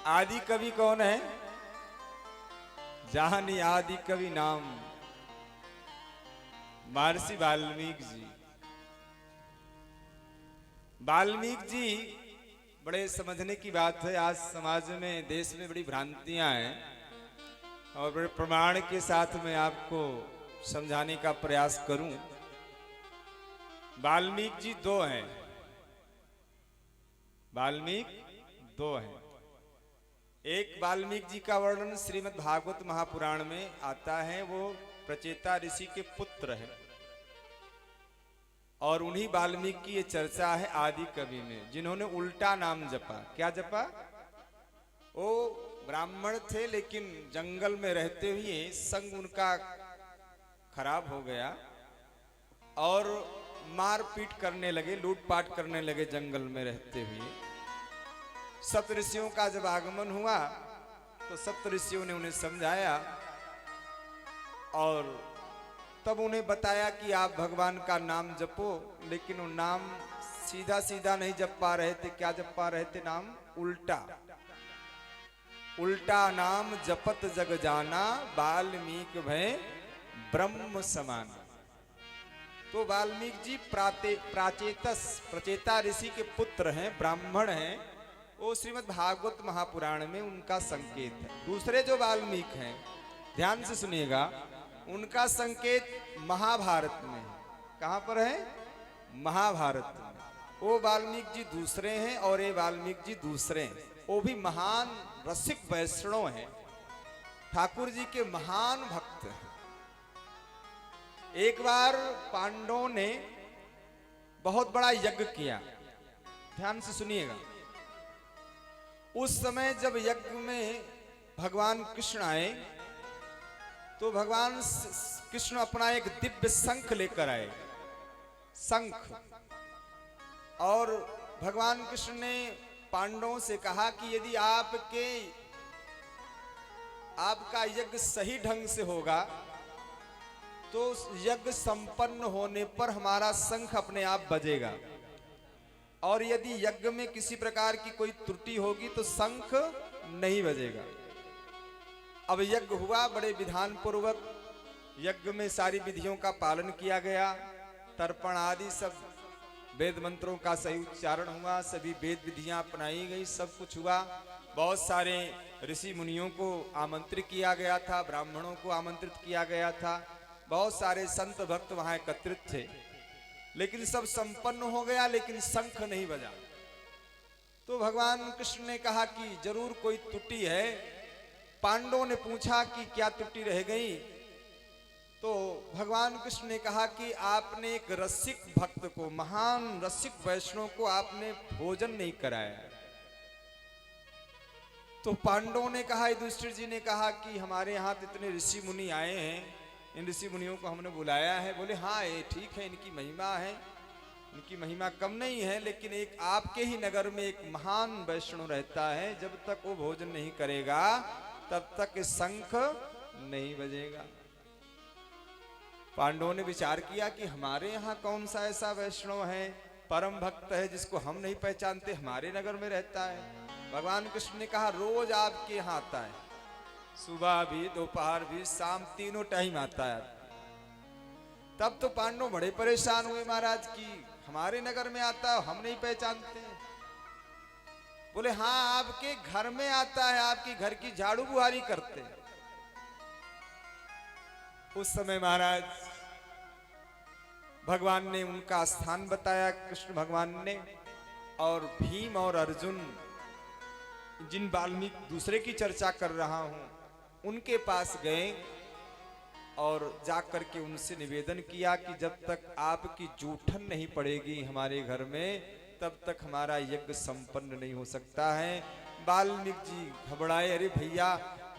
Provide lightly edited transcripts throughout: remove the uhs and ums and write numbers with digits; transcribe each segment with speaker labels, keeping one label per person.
Speaker 1: आदि कवि कौन है? जानी आदि कवि नाम महर्षि वाल्मीकि जी। वाल्मीकि जी बड़े समझने की बात है। आज समाज में, देश में बड़ी भ्रांतियां हैं और बड़े प्रमाण के साथ मैं आपको समझाने का प्रयास करूं। वाल्मीकि जी दो हैं, वाल्मीकि दो हैं। एक वाल्मीकि जी का वर्णन श्रीमद् भागवत महापुराण में आता है, वो प्रचेता ऋषि के पुत्र हैं और उन्हीं वाल्मीकि की ये चर्चा है आदि कवि में, जिन्होंने उल्टा नाम जपा। क्या जपा? वो ब्राह्मण थे लेकिन जंगल में रहते हुए संग उनका खराब हो गया और मारपीट करने लगे, लूटपाट करने लगे जंगल में रहते हुए। सप्तऋषियों का जब आगमन हुआ तो सप्तऋषियों ने उन्हें समझाया और तब उन्हें बताया कि आप भगवान का नाम जपो, लेकिन वो नाम सीधा सीधा नहीं जप पा रहे थे। क्या जप पा रहे थे? नाम उल्टा। उल्टा नाम जपत जग जाना, वाल्मीकि भय ब्रह्म समान। तो वाल्मीकि जी प्रचेता ऋषि के पुत्र हैं, ब्राह्मण हैं। वो श्रीमद् भागवत महापुराण में उनका संकेत है। दूसरे जो वाल्मीकि हैं, ध्यान से सुनिएगा, उनका संकेत महाभारत में है। कहां पर है? महाभारत में। वो वाल्मीकि जी दूसरे हैं और ये वाल्मीकि जी दूसरे हैं। वो भी महान रसिक वैष्णव हैं, ठाकुर जी के महान भक्त हैं। एक बार पांडवों ने बहुत बड़ा यज्ञ किया, ध्यान से सुनिएगा। उस समय जब यज्ञ में भगवान कृष्ण आए तो भगवान कृष्ण अपना एक दिव्य शंख लेकर आए, शंख। और भगवान कृष्ण ने पांडवों से कहा कि यदि आपका यज्ञ सही ढंग से होगा तो यज्ञ संपन्न होने पर हमारा शंख अपने आप बजेगा, और यदि यज्ञ में किसी प्रकार की कोई त्रुटि होगी तो शंख नहीं बजेगा। अब यज्ञ हुआ, बड़े विधान पूर्वक यज्ञ में सारी विधियों का पालन किया गया। तर्पण आदि सब वेद मंत्रों का सही उच्चारण हुआ, सभी वेद विधियां अपनाई गई, सब कुछ हुआ। बहुत सारे ऋषि मुनियों को आमंत्रित किया गया था, ब्राह्मणों को आमंत्रित किया गया था, बहुत सारे संत भक्त वहां एकत्रित थे। लेकिन सब संपन्न हो गया, लेकिन शंख नहीं बजा। तो भगवान कृष्ण ने कहा कि जरूर कोई त्रुटि है। पांडवों ने पूछा कि क्या त्रुटि रह गई? तो भगवान कृष्ण ने कहा कि आपने एक रसिक भक्त को, महान रसिक वैष्णव को आपने भोजन नहीं कराया। तो पांडवों ने कहा, युधिष्ठिर जी ने कहा कि हमारे यहाँ इतने ऋषि मुनि आए हैं, इन ऋषि मुनियों को हमने बुलाया है। बोले हाँ ये ठीक है, इनकी महिमा है, इनकी महिमा कम नहीं है, लेकिन एक आपके ही नगर में एक महान वैष्णव रहता है, जब तक वो भोजन नहीं करेगा तब तक शंख नहीं बजेगा। पांडवों ने विचार किया कि हमारे यहाँ कौन सा ऐसा वैष्णव है, परम भक्त है, जिसको हम नहीं पहचानते, हमारे नगर में रहता है। भगवान कृष्ण ने कहा रोज आपके यहाँ आता है, सुबह भी, दोपहर भी, शाम, तीनों टाइम आता है। तब तो पांडव बड़े परेशान हुए महाराज की हमारे नगर में आता है, हम नहीं पहचानते। बोले हाँ आपके घर में आता है, आपकी घर की झाड़ू बुहारी करते हैं। उस समय महाराज भगवान ने उनका स्थान बताया, कृष्ण भगवान ने। और भीम और अर्जुन, जिन वाल्मीकि दूसरे की चर्चा कर रहा हूं, उनके पास गए और जाकर के उनसे निवेदन किया कि जब तक आपकी जूठन नहीं पड़ेगी हमारे घर में, तब तक हमारा यज्ञ संपन्न नहीं हो सकता है। वाल्मीकि जी घबराए, अरे भैया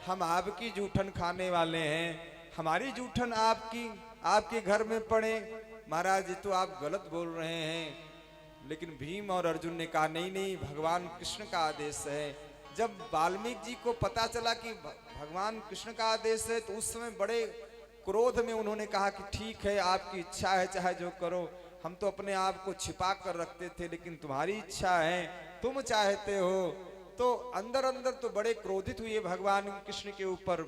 Speaker 1: हम आपकी जूठन खाने वाले हैं, हमारी जूठन आपके घर में पड़े? महाराज ये तो आप गलत बोल रहे हैं। लेकिन भीम और अर्जुन ने कहा नहीं नहीं, भगवान कृष्ण का आदेश है। जब वाल्मीकि जी को पता चला कि भगवान कृष्ण का आदेश है तो उस समय बड़े क्रोध में उन्होंने कहा कि ठीक है आपकी इच्छा है, चाहे जो करो, हम तो अपने आप को छिपा कर रखते थे, लेकिन तुम्हारी इच्छा है, तुम चाहते हो तो अंदर अंदर तो बड़े क्रोधित हुए भगवान कृष्ण के ऊपर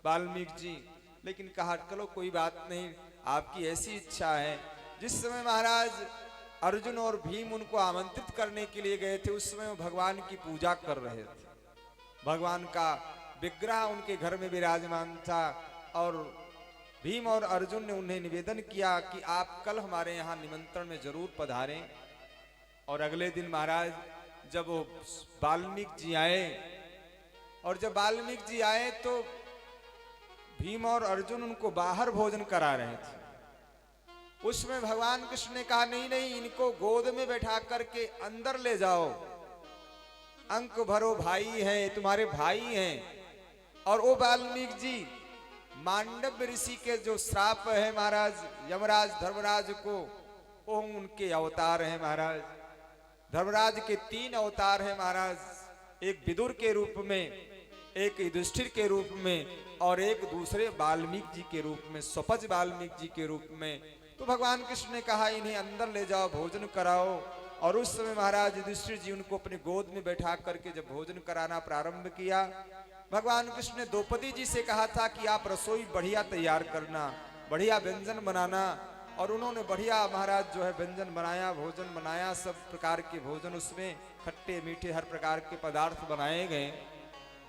Speaker 1: वाल्मीकि जी, लेकिन कहा चलो कोई बात नहीं, आपकी ऐसी इच्छा है। जिस समय महाराज अर्जुन और भीम उनको आमंत्रित करने के लिए गए थे, उस समय वो भगवान की पूजा कर रहे थे। भगवान का विग्रह उनके घर में विराजमान था और भीम और अर्जुन ने उन्हें निवेदन किया कि आप कल हमारे यहाँ निमंत्रण में जरूर पधारें। और अगले दिन महाराज जब वो वाल्मीकि जी आए, और जब वाल्मीकि जी आए तो भीम और अर्जुन उनको बाहर भोजन करा रहे थे। उसमें भगवान कृष्ण ने कहा नहीं नहीं, इनको गोद में बैठा करके अंदर ले जाओ, अंक भरो भाई हैं, तुम्हारे भाई हैं। और वो वाल्मीकि जी मांडव्य ऋषि के जो श्राप है महाराज, यमराज धर्मराज को, वो उनके अवतार हैं महाराज। धर्मराज के 3 अवतार हैं महाराज, एक विदुर के रूप में, एक युधिष्ठिर के रूप में, और एक दूसरे वाल्मीकि जी के रूप में, स्वपच वाल्मीकि जी के रूप में। तो भगवान कृष्ण ने कहा इन्हें अंदर ले जाओ, भोजन कराओ। और उस समय महाराज युधिष्ठिर जी उनको अपने गोद में बैठा करके जब भोजन कराना प्रारंभ किया, भगवान कृष्ण ने द्रौपदी जी से कहा था कि आप रसोई बढ़िया तैयार करना, बढ़िया व्यंजन बनाना। और उन्होंने बढ़िया महाराज जो है व्यंजन बनाया, भोजन बनाया, सब प्रकार के भोजन, उसमें खट्टे मीठे हर प्रकार के पदार्थ बनाए गए।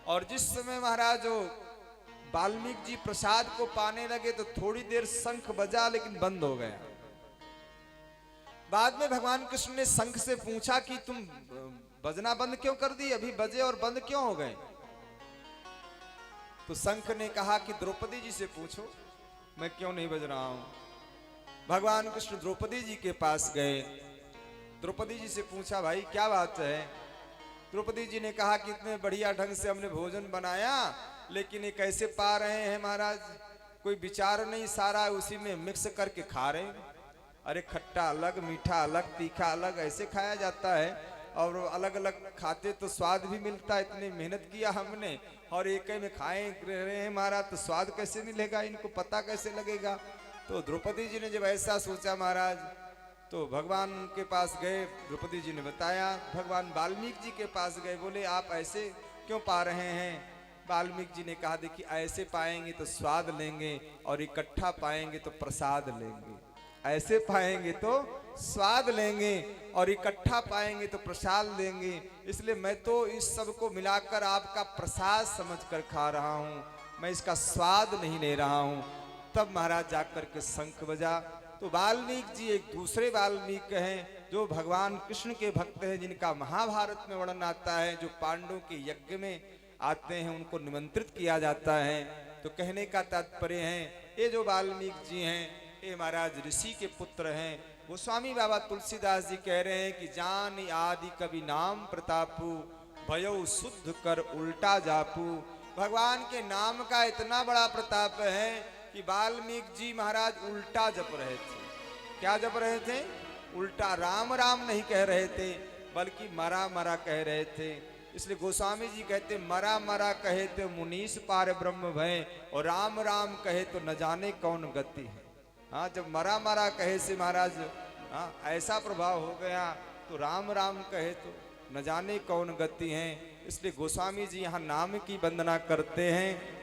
Speaker 1: और जिस समय महाराज वाल्मीकि जी प्रसाद को पाने लगे तो थोड़ी देर शंख बजा, लेकिन बंद हो गया। बाद में भगवान कृष्ण ने शंख से पूछा कि तुम बजना बंद क्यों कर दी, अभी बजे और बंद क्यों हो गए? तो शंख ने कहा कि द्रौपदी जी से पूछो, मैं क्यों नहीं बज रहा हूं। भगवान कृष्ण द्रौपदी जी के पास गए, द्रौपदी जी से पूछा भाई क्या बात है। द्रौपदी जी ने कहा कि इतने बढ़िया ढंग से हमने भोजन बनाया, लेकिन ये कैसे पा रहे हैं महाराज, कोई विचार नहीं, सारा उसी में मिक्स करके खा रहे हैं। अरे खट्टा अलग, मीठा अलग, तीखा अलग, ऐसे खाया जाता है। और अलग अलग खाते तो स्वाद भी मिलता है। इतनी मेहनत किया हमने और एक में खाए रहे हैं महाराज, तो स्वाद कैसे मिलेगा, इनको पता कैसे लगेगा। तो द्रौपदी जी ने जब ऐसा सोचा महाराज, तो भगवान के पास गए, द्रौपदी जी ने बताया, भगवान वाल्मीकि जी के पास गए, बोले आप ऐसे क्यों पा रहे हैं। वाल्मीकि जी ने कहा देखिए ऐसे पाएंगे तो स्वाद लेंगे, और इकट्ठा पाएंगे तो प्रसाद लेंगे। ऐसे पाएंगे तो स्वाद लेंगे, और इकट्ठा पाएंगे तो प्रसाद लेंगे। इसलिए मैं तो इस सब को मिलाकर आपका प्रसाद समझकर खा रहा हूँ, मैं इसका स्वाद नहीं ले रहा हूँ। तब महाराज जाकर के शंख बजा। तो वाल्मीकि जी एक दूसरे वाल्मीकि हैं, जो भगवान कृष्ण के भक्त हैं, जिनका महाभारत में वर्णन आता है, जो पांडवों के यज्ञ में आते हैं, उनको निमंत्रित किया जाता है। तो कहने का तात्पर्य है, ये जो वाल्मीकि जी हैं ये महाराज ऋषि के पुत्र हैं। गोस्वामी बाबा तुलसीदास जी कह रहे हैं कि जान आदि कवि नाम प्रतापू, भयो शुद्ध कर उल्टा जापू। भगवान के नाम का इतना बड़ा प्रताप है कि वाल्मीकि जी महाराज उल्टा जप रहे थे। क्या जप रहे थे? उल्टा, राम राम नहीं कह रहे थे, बल्कि मरा मरा कह रहे थे। इसलिए गोस्वामी जी कहते मरा मरा कहे तो मुनीष पार ब्रह्म भय, और राम राम कहे तो न जाने कौन गति है। हाँ, जब मरा मरा कहे से महाराज ऐसा प्रभाव हो गया, तो राम राम कहे तो न जाने कौन गति है। इसलिए गोस्वामी जी यहाँ नाम की वंदना करते हैं।